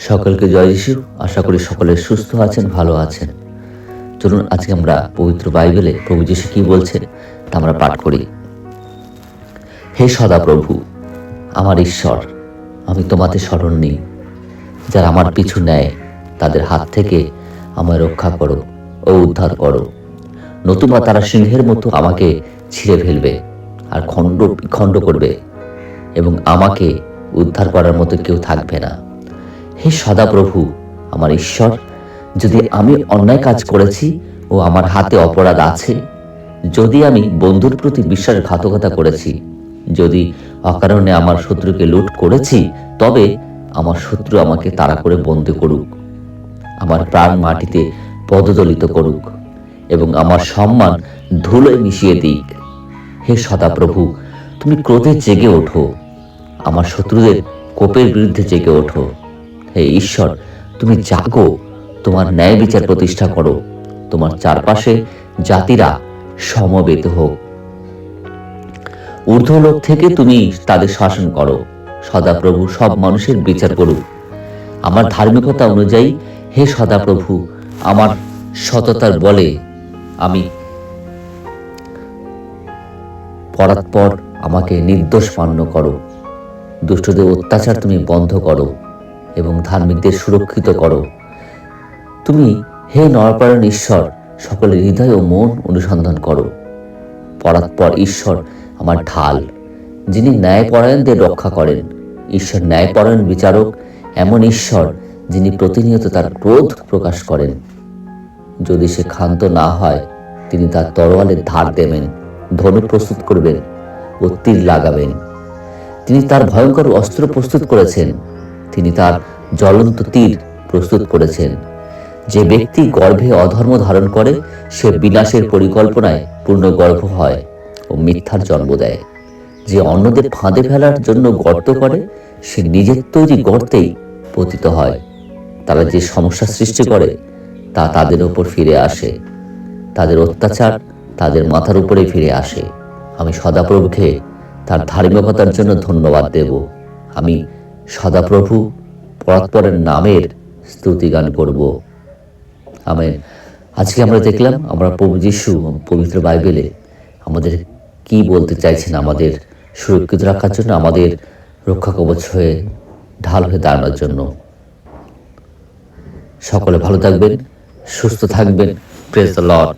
সকলকে জয় যিশু। আশা করি সকলে সুস্থ আছেন, ভালো আছেন। চলুন আজকে আমরা পবিত্র বাইবেলে প্রভু যিশু কি বলছেন তা আমরা পাঠ করি। হে সদাপ্রভু, আমার ঈশ্বর, আমি তোমাতে শরণ নিই। যারা আমার পিছু নেয় তাদের হাত থেকে আমায় রক্ষা করো ও উদ্ধার করো, নতুবা তারা সিংহের মতো আমাকে ছিঁড়ে ফেলবে আর খণ্ড বিখণ্ড করবে, এবং আমাকে উদ্ধার করার মতো কেউ থাকবে না। হে সদাপ্রভু, আমার ঈশ্বর, যদি আমি অন্যায় কাজ করেছি ও আমার হাতে অপরাধ আছে, যদি আমি বন্ধুর প্রতি বিশ্বাসঘাতকতা করেছি, যদি অকারণে আমার শত্রুকে লুট করেছি, তবে আমার শত্রু আমাকে তাড়া করে বন্দি করুক, আমার প্রাণ মাটিতে পদদলিত করুক এবং আমার সম্মান ধুলোয় মিশিয়ে দিক। হে সদাপ্রভু, তুমি ক্রোধে জেগে ওঠো, আমার শত্রুদের কোপের বিরুদ্ধে জেগে ওঠো। হে ঈশ্বর, তুমি জাগো, তোমার ন্যায় বিচার প্রতিষ্ঠা করো, তোমার চারপাশে জাতিরা সমবেত হোক। ঊর্ধ্বলোক থেকে তুমি তাদের শাসন করো। সদাপ্রভু সব মানুষের বিচার করুক আমার ধার্মিকতা অনুযায়ী। হে সদাপ্রভু, আমার সততার বলে আমি পরাৎপর আমাকে নির্দোষ মান্য করো। দুষ্টদের অত্যাচার তুমি বন্ধ করো এবং ধার্মিকদের সুরক্ষিত করো। তুমি হে নরপরায়ণ ঈশ্বর, সকলের হৃদয় ও মন অনুসন্ধান করো। পরাৎপর ঈশ্বর আমার ঢাল, যিনি ন্যায়পরায়ণদের রক্ষা করেন। ঈশ্বর ন্যায়পরায়ণ বিচারক, এমন ঈশ্বর যিনি প্রতিনিয়ত তার ক্রোধ প্রকাশ করেন। যদি সে ক্ষান্ত না হয়, তিনি তার তরোয়ালের ধার দেবেন, ধনুক প্রস্তুত করবেন ও তীর লাগাবেন। তিনি তার ভয়ঙ্কর অস্ত্র প্রস্তুত করেছেন, তিনি তার জ্বলন্ত তীর প্রস্তুত করেছেন। যে ব্যক্তি গর্ভে অধর্ম ধারণ করে, সে বিনাশের পরিকল্পনায় পূর্ণ গর্ভ হয় ও মিথ্যার জন্ম দেয়। যে অন্যদের ফাঁদে ফেলার জন্য গর্ত করে, সে নিজের তৈরি গর্তেই পতিত হয়। তারা যে সমস্যা সৃষ্টি করে তা তাদের উপর ফিরে আসে, তাদের অত্যাচার তাদের মাথার উপরে ফিরে আসে। আমি সদাপ্রভুকে তার ধার্মিকতার জন্য ধন্যবাদ দেব। আমি সদাপ্রভু পরাৎপরের নামের স্তুতিগান করব। আমেন। আজকে আমরা দেখলাম আমরা প্রভু যিশু পবিত্র বাইবেলে আমাদের কি বলতে চাইছেন, আমাদের সুরক্ষিত রাখার জন্য, আমাদের রক্ষা কবচ হয়ে ঢাল হয়ে দাঁড়ানোর জন্য। সকলে ভালো থাকবেন, সুস্থ থাকবেন। Praise the Lord.